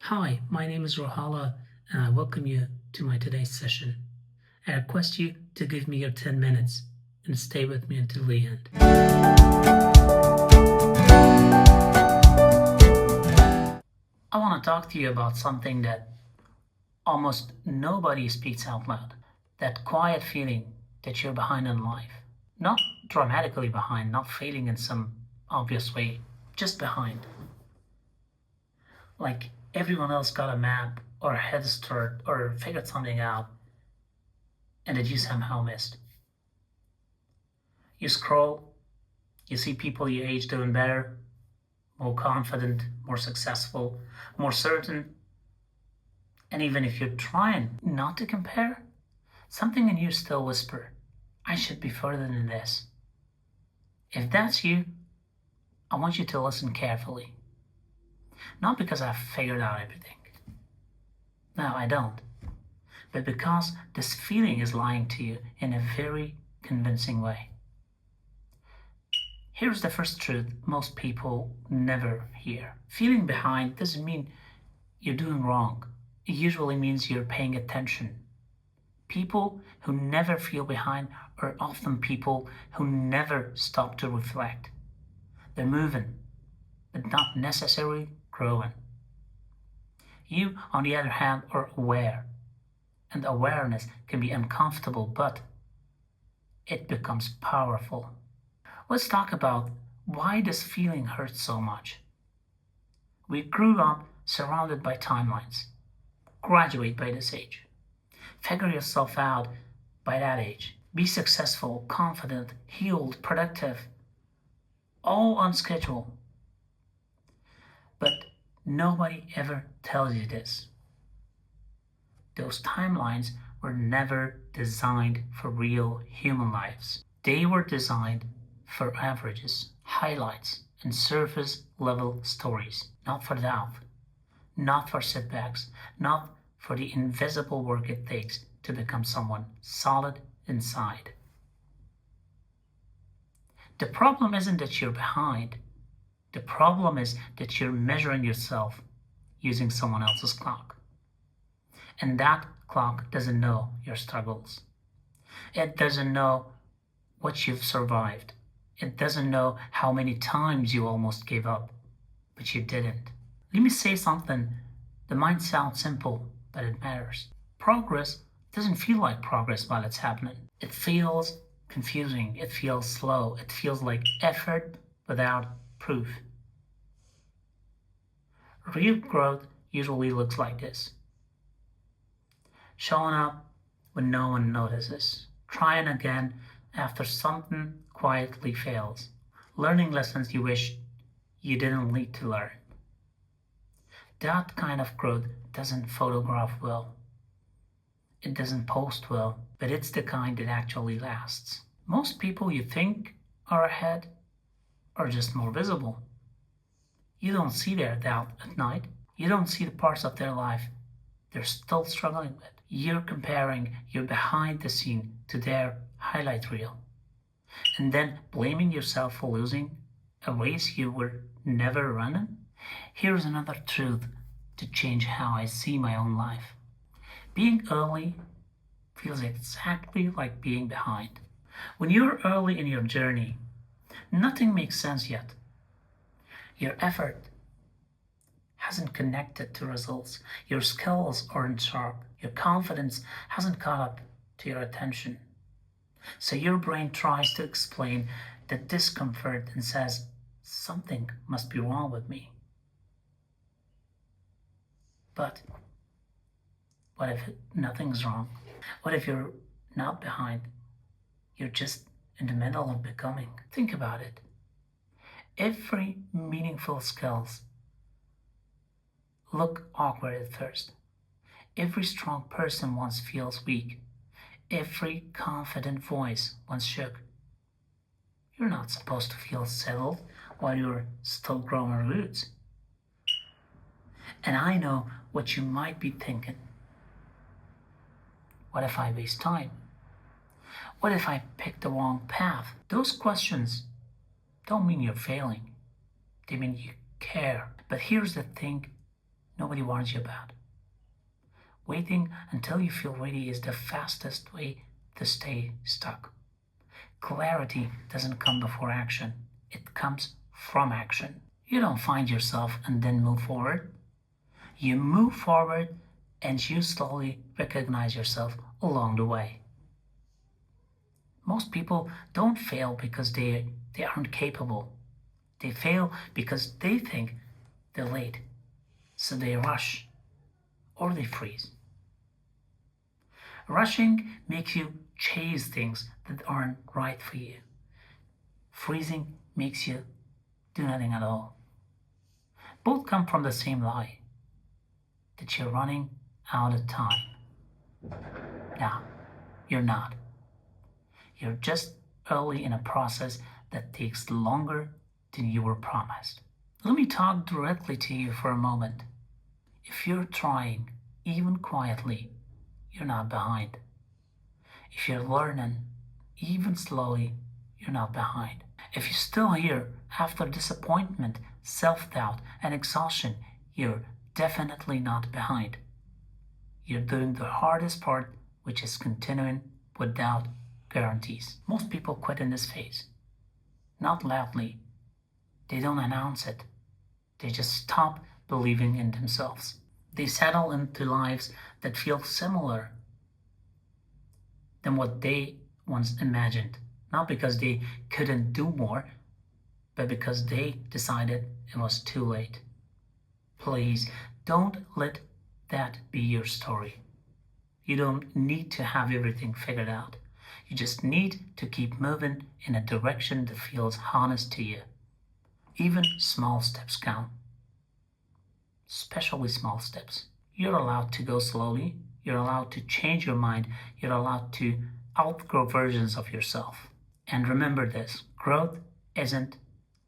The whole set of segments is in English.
Hi, my name is Rohala, and I welcome you to my today's session. I request you to give me your 10 minutes and stay with me until the end. I want to talk to you about something that almost nobody speaks out loud. That quiet feeling that you're behind in life. Not dramatically behind, not failing in some obvious way, just behind. Like everyone else got a map or a head start or figured something out, and that you somehow missed. You scroll, you see people your age doing better, more confident, more successful, more certain. And even if you're trying not to compare, something in you still whisper, I should be further than this. If that's you, I want you to listen carefully. Not because I've figured out everything. No, I don't. But because this feeling is lying to you in a very convincing way. Here's the first truth most people never hear. Feeling behind doesn't mean you're doing wrong. It usually means you're paying attention. People who never feel behind are often people who never stop to reflect. They're moving, but not necessarily growing. You, on the other hand, are aware. And awareness can be uncomfortable, but it becomes powerful. Let's talk about why this feeling hurts so much. We grew up surrounded by timelines. Graduate by this age. Figure yourself out by that age. Be successful, confident, healed, productive. All on schedule. But nobody ever tells you this. Those timelines were never designed for real human lives. They were designed for averages, highlights, and surface level stories, not for depth, not for setbacks, not for the invisible work it takes to become someone solid inside. The problem isn't that you're behind. The problem is that you're measuring yourself using someone else's clock. And that clock doesn't know your struggles. It doesn't know what you've survived. It doesn't know how many times you almost gave up, but you didn't. Let me say something that might sound simple, but it matters. Progress doesn't feel like progress while it's happening. It feels confusing. It feels slow. It feels like effort without proof. Real growth usually looks like this. Showing up when no one notices. Trying again after something quietly fails. Learning lessons you wish you didn't need to learn. That kind of growth doesn't photograph well. It doesn't post well, but it's the kind that actually lasts. Most people you think are ahead are just more visible. You don't see their doubt at night. You don't see the parts of their life they're still struggling with. You're comparing your behind the scene to their highlight reel. And then blaming yourself for losing a race you were never running. Here's another truth to change how I see my own life. Being early feels exactly like being behind. When you're early in your journey, nothing makes sense yet. Your effort hasn't connected to results. Your skills aren't sharp. Your confidence hasn't caught up to your attention. So your brain tries to explain the discomfort and says, something must be wrong with me. But what if nothing's wrong? What if you're not behind? You're just in the middle of becoming. Think about it. Every meaningful skills look awkward at first. Every strong person once feels weak. Every confident voice once shook. You're not supposed to feel settled while you're still growing roots. And I know what you might be thinking. What if I waste time? What if I pick the wrong path? Those questions don't mean you're failing. They mean you care. But here's the thing nobody warns you about. Waiting until you feel ready is the fastest way to stay stuck. Clarity doesn't come before action, it comes from action. You don't find yourself and then move forward. You move forward and you slowly recognize yourself along the way. Most people don't fail because they aren't capable. They fail because they think they're late, so they rush or they freeze. Rushing makes you chase things that aren't right for you. Freezing makes you do nothing at all. Both come from the same lie, that you're running out of time. No, you're not. You're just early in a process that takes longer than you were promised. Let me talk directly to you for a moment. If you're trying, even quietly, you're not behind. If you're learning, even slowly, you're not behind. If you're still here after disappointment, self-doubt, and exhaustion, you're definitely not behind. You're doing the hardest part, which is continuing without guarantees. Most people quit in this phase. Not loudly. They don't announce it. They just stop believing in themselves. They settle into lives that feel similar than what they once imagined. Not because they couldn't do more, but because they decided it was too late. Please don't let that be your story. You don't need to have everything figured out. You just need to keep moving in a direction that feels honest to you. Even small steps count. Especially small steps. You're allowed to go slowly. You're allowed to change your mind. You're allowed to outgrow versions of yourself. And remember this, growth isn't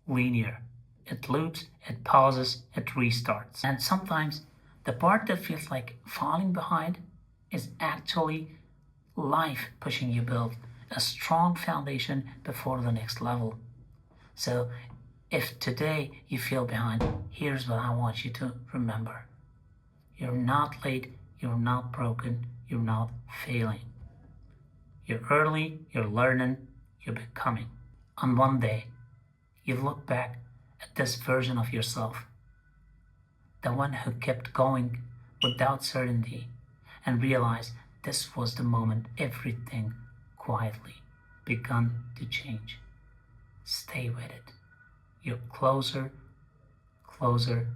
linear. It loops, it pauses, it restarts. And sometimes the part that feels like falling behind is actually life pushing you build a strong foundation before the next level. So if today you feel behind, here's what I want you to remember. You're not late, you're not broken, you're not failing. You're early, you're learning, you're becoming. On one day, you look back at this version of yourself, the one who kept going without certainty, and realize this was the moment everything quietly begun to change. Stay with it. You're closer, closer,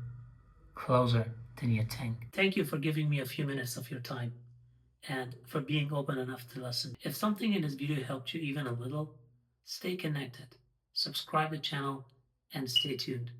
closer than you think. Thank you for giving me a few minutes of your time and for being open enough to listen. If something in this video helped you even a little, stay connected, subscribe to the channel, and stay tuned.